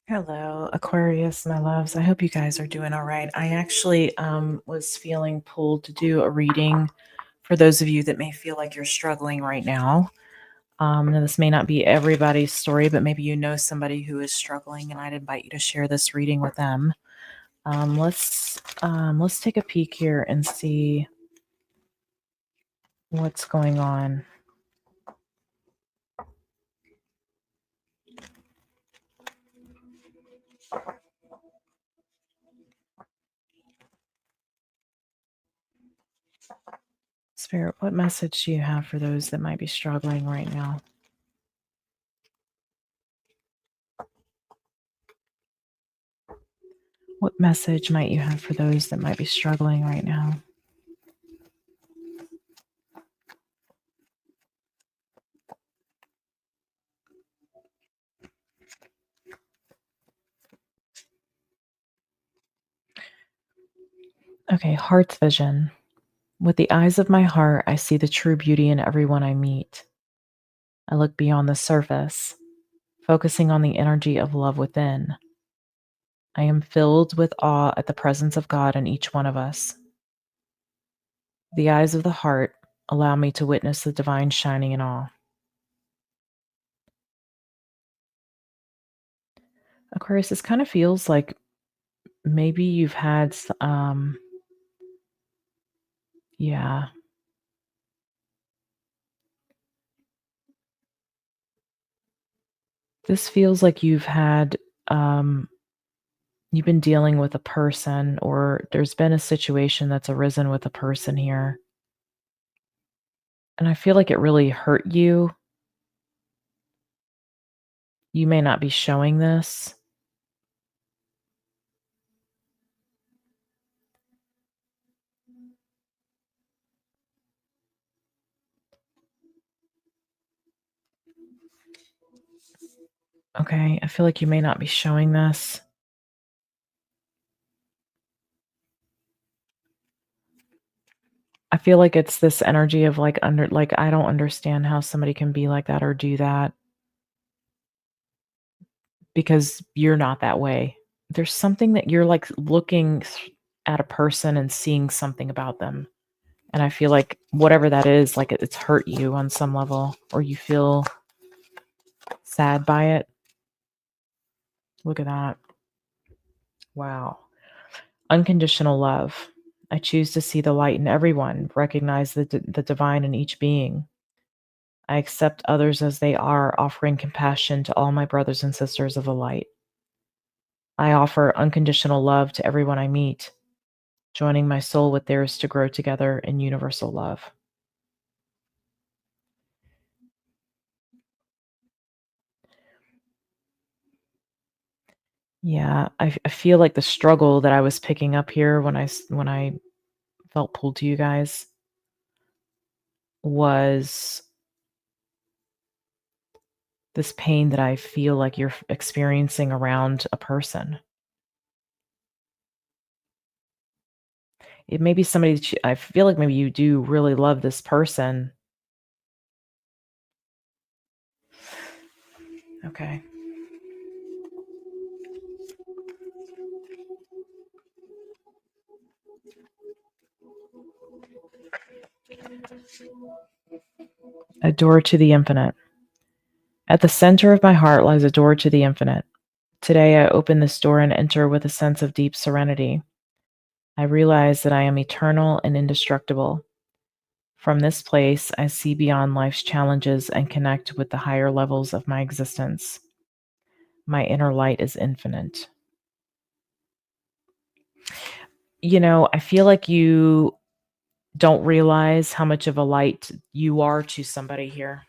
Hello, Aquarius, my loves. I hope you guys are doing all right. I actually was feeling pulled to do a reading for those of you that may feel like you're struggling right now. Now this may not be everybody's story, but maybe you know somebody who is struggling, and I'd invite you to share this reading with them. Let's take a peek here and see what's going on. Spirit, what message do you have for those that might be struggling right now? What message might you have for those that might be struggling right now? Okay, heart's vision. With the eyes of my heart, I see the true beauty in everyone I meet. I look beyond the surface, focusing on the energy of love within. I am filled with awe at the presence of God in each one of us. The eyes of the heart allow me to witness the divine shining in all. Aquarius, this kind of feels like maybe you've had, yeah. This feels like you've been dealing with a person, or there's been a situation that's arisen with a person here. And I feel like it really hurt you. You may not be showing this. Okay, I feel like you may not be showing this. I feel like it's this energy of like I don't understand how somebody can be like that or do that because you're not that way. There's something that you're like looking at a person and seeing something about them. And I feel like whatever that is, like it's hurt you on some level, or you feel sad by it. Look at that. Wow. Unconditional love. I choose to see the light in everyone, recognize the divine in each being. I accept others as they are, offering compassion to all my brothers and sisters of the light. I offer unconditional love to everyone I meet, joining my soul with theirs to grow together in universal love. Yeah, I feel like the struggle that I was picking up here when I felt pulled to you guys was this pain that I feel like you're experiencing around a person. It may be somebody that I feel like maybe you do really love this person. Okay. A door to the infinite. At the center of my heart lies a door to the infinite. Today I open this door and enter with a sense of deep serenity. I realize that I am eternal and indestructible. From this place, I see beyond life's challenges and connect with the higher levels of my existence. My inner light is infinite. You know, I feel like you don't realize how much of a light you are to somebody here.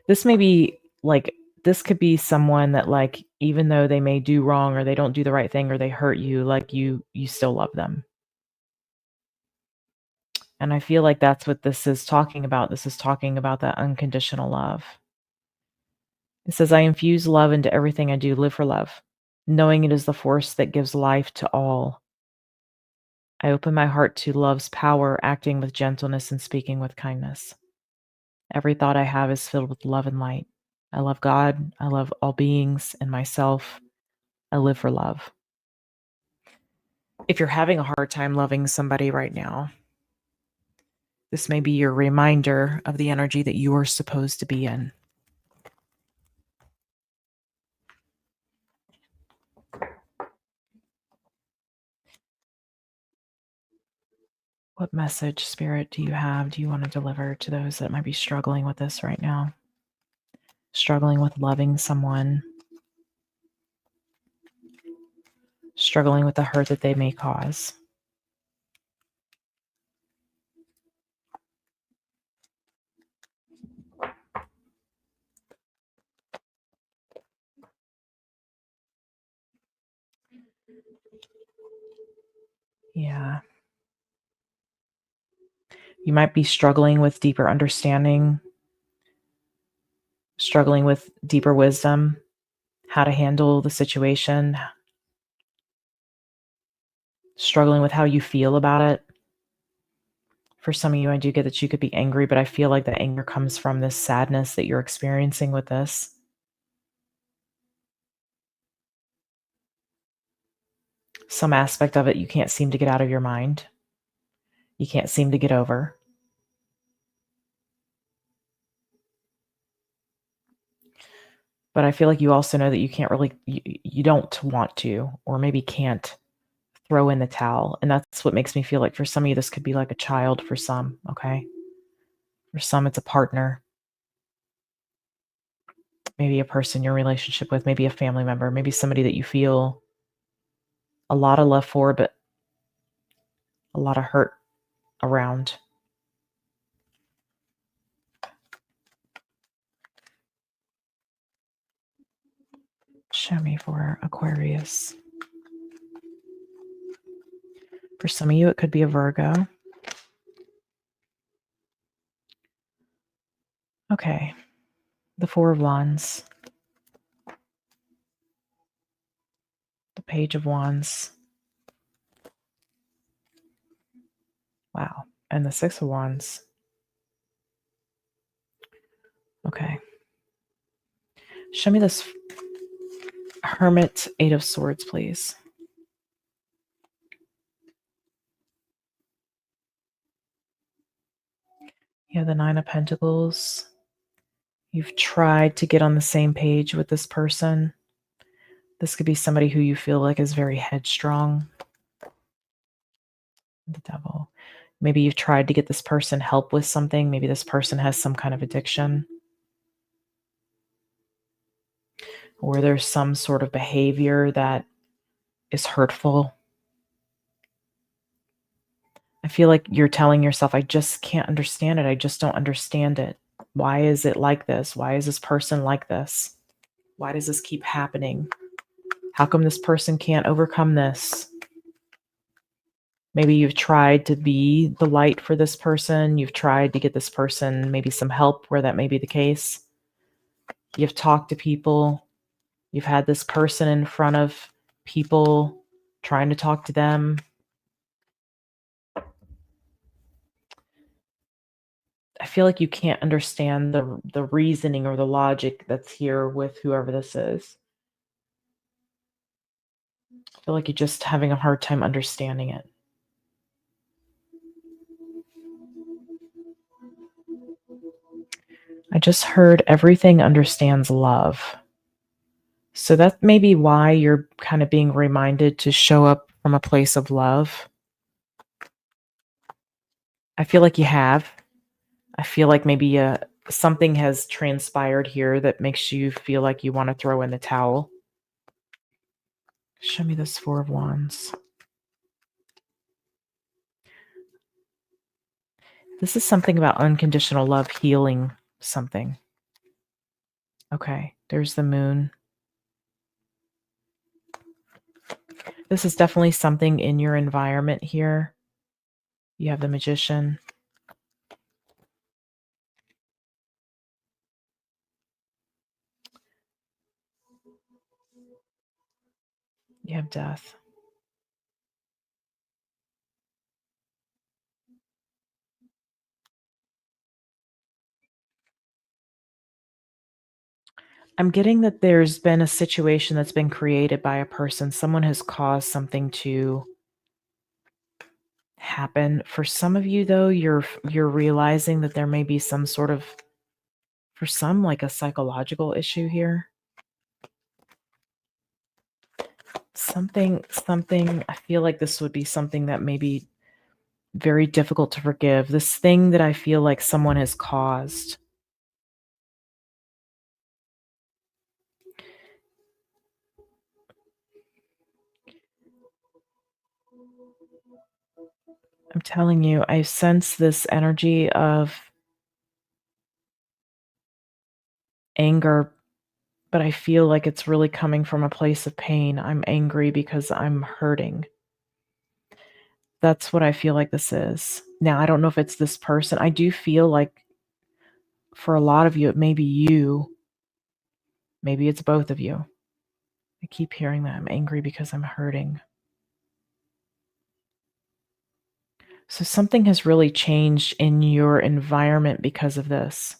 This may be like this could be someone that, like, even though they may do wrong or they don't do the right thing or they hurt you, like you still love them. And I feel like that's what this is talking about. This is talking about that unconditional love. It says, I infuse love into everything I do, live for love, knowing it is the force that gives life to all. I open my heart to love's power, acting with gentleness and speaking with kindness. Every thought I have is filled with love and light. I love God. I love all beings and myself. I live for love. If you're having a hard time loving somebody right now, this may be your reminder of the energy that you are supposed to be in. What message, Spirit, do you have? Do you want to deliver to those that might be struggling with this right now? Struggling with loving someone, struggling with the hurt that they may cause. Yeah. You might be struggling with deeper understanding, struggling with deeper wisdom, how to handle the situation, struggling with how you feel about it. For some of you, I do get that you could be angry, but I feel like the anger comes from this sadness that you're experiencing with this. Some aspect of it you can't seem to get out of your mind. You can't seem to get over. But I feel like you also know that you can't really, you don't want to, or maybe can't throw in the towel. And that's what makes me feel like for some of you, this could be like a child for some, okay? For some, it's a partner, maybe a person you're in a relationship with, maybe a family member, maybe somebody that you feel a lot of love for, but a lot of hurt around. Show me for Aquarius. For some of you, it could be a Virgo. Okay. The Four of Wands. The Page of Wands. Wow. And the Six of Wands. Okay. Show me this Hermit, Eight of Swords, please. You have the Nine of Pentacles. You've tried to get on the same page with this person. This could be somebody who you feel like is very headstrong. The Devil. Maybe you've tried to get this person help with something. Maybe this person has some kind of addiction. Or there's some sort of behavior that is hurtful. I feel like you're telling yourself, I just can't understand it. I just don't understand it. Why is it like this? Why is this person like this? Why does this keep happening? How come this person can't overcome this? Maybe you've tried to be the light for this person. You've tried to get this person maybe some help where that may be the case. You've talked to people. You've had this person in front of people trying to talk to them. I feel like you can't understand the reasoning or the logic that's here with whoever this is. I feel like you're just having a hard time understanding it. I just heard everything understands love. So that may be why you're kind of being reminded to show up from a place of love. I feel like you have. I feel like maybe something has transpired here that makes you feel like you want to throw in the towel. Show me this Four of Wands. This is something about unconditional love healing something. Okay, there's the Moon. This is definitely something in your environment here. You have the Magician. You have Death. I'm getting that there's been a situation that's been created by a person. Someone has caused something to happen. For some of you though, you're realizing that there may be some sort of, for some, like a psychological issue here. Something I feel like this would be something that may be very difficult to forgive. This thing that I feel like someone has caused. I'm telling you, I sense this energy of anger, but I feel like it's really coming from a place of pain. I'm angry because I'm hurting. That's what I feel like this is. Now, I don't know if it's this person. I do feel like for a lot of you, it may be you. Maybe it's both of you. I keep hearing that. I'm angry because I'm hurting. So something has really changed in your environment because of this.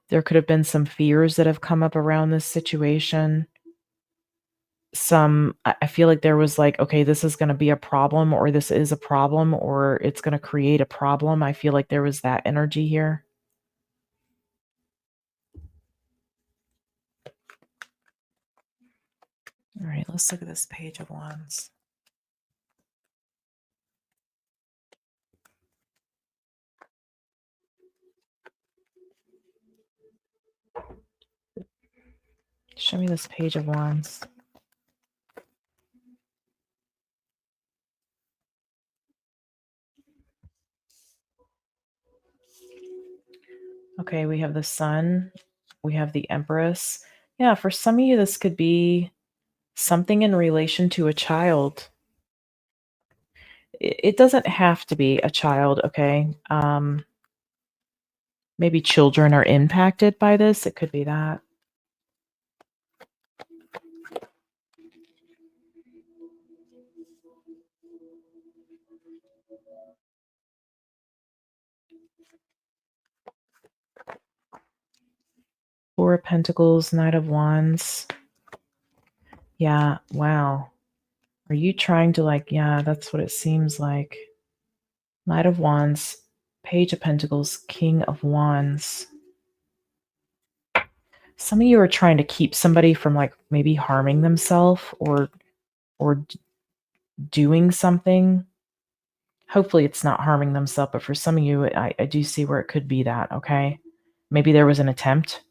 There could have been some fears that have come up around this situation. I feel like there was like, okay, this is going to be a problem, or this is a problem, or it's going to create a problem. I feel like there was that energy here. All right, let's look at this Page of Wands. Show me this Page of Wands. Okay, we have the Sun. We have the Empress. Yeah, for some of you, this could be something in relation to a child. It doesn't have to be a child, okay? Maybe children are impacted by this. It could be that. Four of Pentacles, Knight of Wands. Yeah, wow. Are you trying to like, yeah, that's what it seems like. Knight of Wands, Page of Pentacles, King of Wands. Some of you are trying to keep somebody from like maybe harming themselves or doing something. Hopefully it's not harming themselves, but for some of you, I do see where it could be that, okay? Maybe there was an attempt.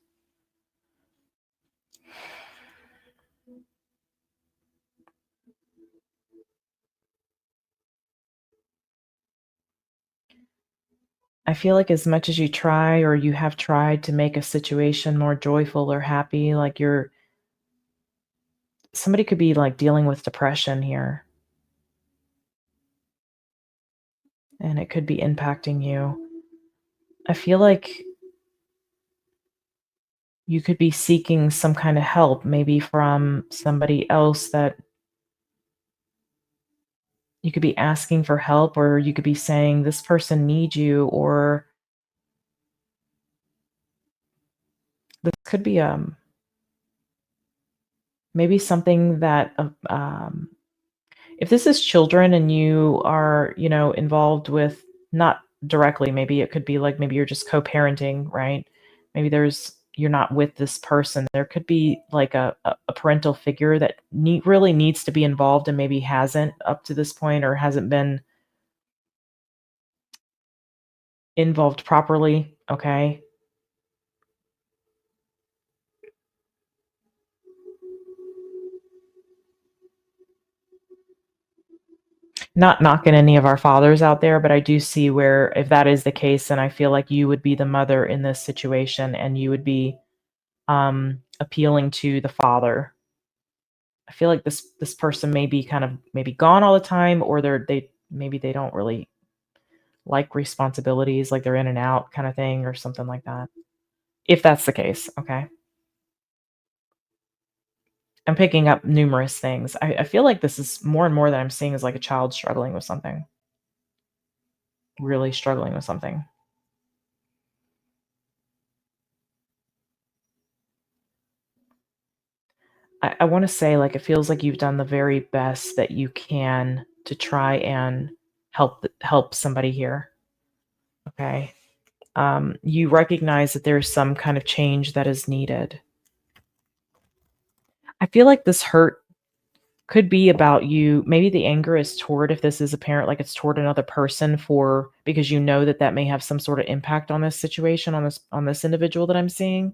I feel like as much as you try or you have tried to make a situation more joyful or happy, like somebody could be like dealing with depression here. And it could be impacting you. I feel like you could be seeking some kind of help, maybe from somebody else, that you could be asking for help, or you could be saying this person needs you, or this could be maybe something that if this is children and you are, involved with, not directly, maybe it could be like maybe you're just co-parenting, right? Maybe you're not with this person. There could be like a parental figure that really needs to be involved and maybe hasn't up to this point, or hasn't been involved properly, okay? Not knocking any of our fathers out there, but I do see where if that is the case, then I feel like you would be the mother in this situation, and you would be appealing to the father. I feel like this person may be kind of maybe gone all the time, or they don't really like responsibilities, like they're in and out kind of thing, or something like that. If that's the case, okay. I'm picking up numerous things. I feel like this is more and more that I'm seeing is like a child struggling with something, really struggling with something. I want to say, like, it feels like you've done the very best that you can to try and help somebody here. Okay. You recognize that there's some kind of change that is needed. I feel like this hurt could be about you. Maybe the anger is toward, if this is apparent, like it's toward another person, for because you know that that may have some sort of impact on this situation, on this individual that I'm seeing,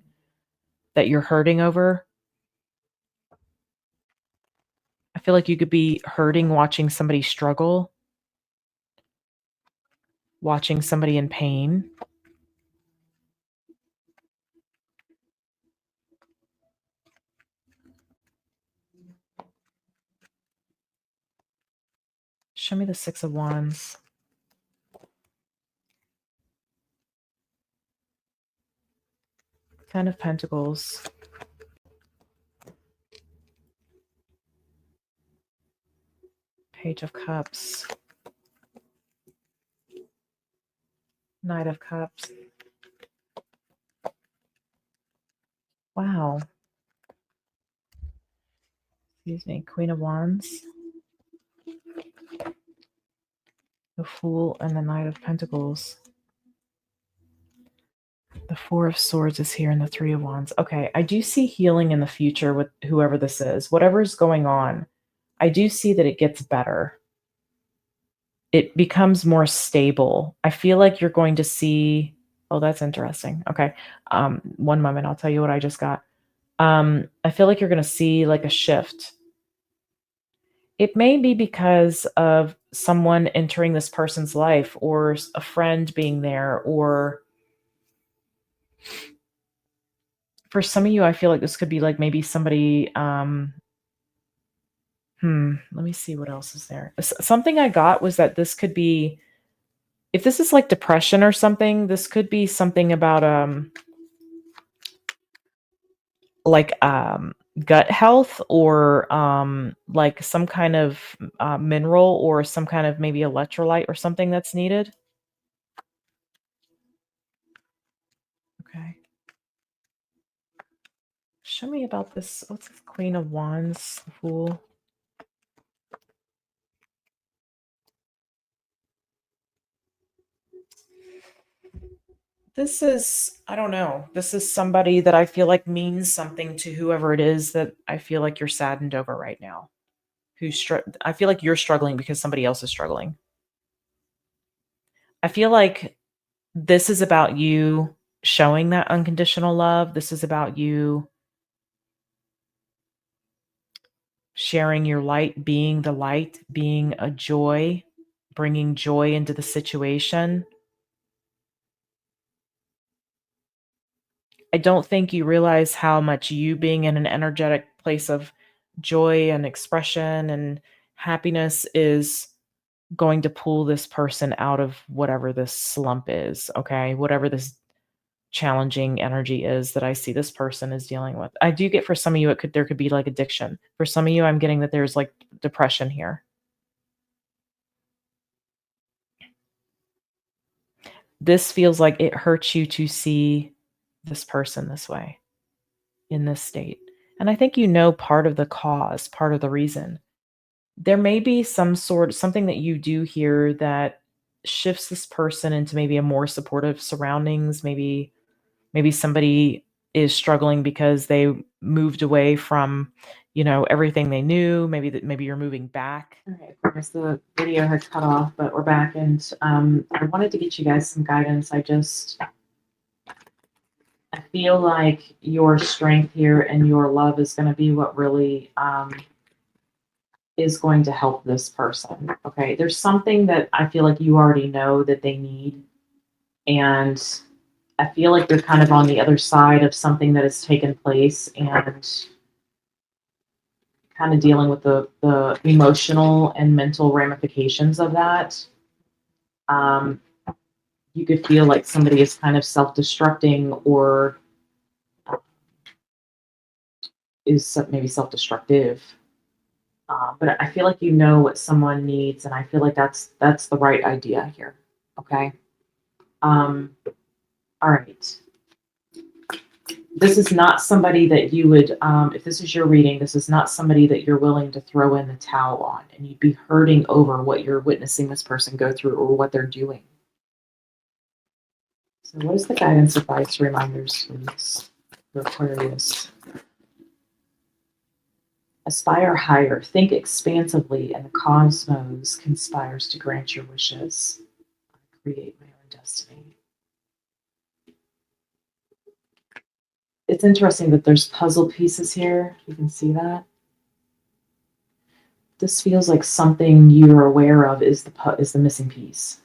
that you're hurting over. I feel like you could be hurting watching somebody struggle, watching somebody in pain. Show me the 6 of Wands. 10 of Pentacles. Page of Cups. Knight of Cups. Wow. Excuse me. Queen of Wands. The Fool and the Knight of Pentacles. The 4 of Swords is here and the 3 of Wands. Okay, I do see healing in the future with whoever this is. Whatever's going on, I do see that it gets better. It becomes more stable. I feel like you're going to see... Oh, that's interesting. Okay. One moment. I'll tell you what I just got. I feel like you're going to see like a shift. It may be because of someone entering this person's life, or a friend being there, or for some of you, I feel like this could be like maybe somebody, let me see what else is there. Something I got was that this could be, if this is like depression or something, this could be something about, gut health, or like some kind of mineral, or some kind of maybe electrolyte or something that's needed. Okay. Show me about this. What's this? Queen of Wands, Fool. This is, I don't know. This is somebody that I feel like means something to whoever it is that I feel like you're saddened over right now. I feel like you're struggling because somebody else is struggling. I feel like this is about you showing that unconditional love. This is about you sharing your light, being the light, being a joy, bringing joy into the situation. I don't think you realize how much you being in an energetic place of joy and expression and happiness is going to pull this person out of whatever this slump is, okay? Whatever this challenging energy is that I see this person is dealing with. I do get, for some of you, there could be like addiction. For some of you, I'm getting that there's like depression here. This feels like it hurts you to see this person this way, in this state. And I think you know part of the cause, part of the reason. There may be something that you do here that shifts this person into maybe a more supportive surroundings. Maybe somebody is struggling because they moved away from, everything they knew. Maybe you're moving back. Okay, of course the video had cut off, but we're back, and I wanted to get you guys some guidance. I feel like your strength here and your love is going to be what really is going to help this person. Okay, there's something that I feel like you already know that they need, and I feel like you're kind of on the other side of something that has taken place, and kind of dealing with the emotional and mental ramifications of that. You could feel like somebody is kind of self-destructing, or is maybe self-destructive. But I feel like you know what someone needs, and I feel like that's the right idea here. Okay. All right. This is not somebody that you would, if this is your reading, this is not somebody that you're willing to throw in the towel on, and you'd be hurting over what you're witnessing this person go through or what they're doing. So what is the guidance, advice, reminders for Aquarius? Aspire higher, think expansively, and the cosmos conspires to grant your wishes. I create my own destiny. It's interesting that there's puzzle pieces here. You can see that. This feels like something you're aware of is the missing piece.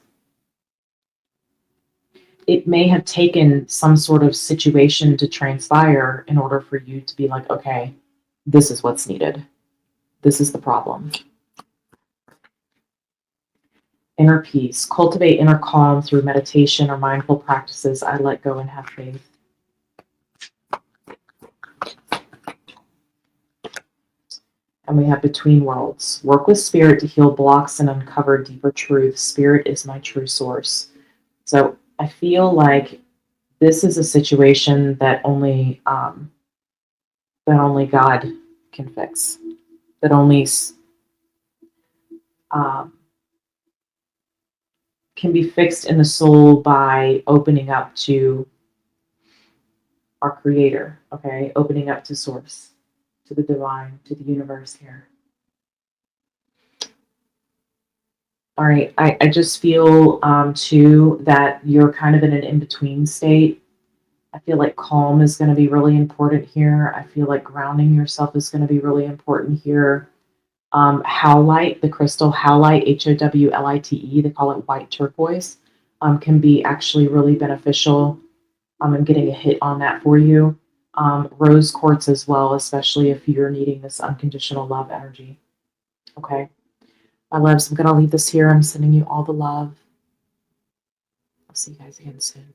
It may have taken some sort of situation to transpire in order for you to be like, okay, this is what's needed. This is the problem. Inner peace. Cultivate inner calm through meditation or mindful practices. I let go and have faith. And we have between worlds. Work with spirit to heal blocks and uncover deeper truths. Spirit is my true source. So I feel like this is a situation that only God can fix. That only can be fixed in the soul by opening up to our Creator. Okay, opening up to Source, to the divine, to the universe here. All right, I just feel too that you're kind of in an in-between state. I feel like calm is going to be really important here. I feel like grounding yourself is going to be really important here. Howlite, the crystal howlite, Howlite, they call it white turquoise, can be actually really beneficial. I'm getting a hit on that for you. Rose quartz as well, especially if you're needing this unconditional love energy. Okay. My loves, I'm going to leave this here. I'm sending you all the love. I'll see you guys again soon.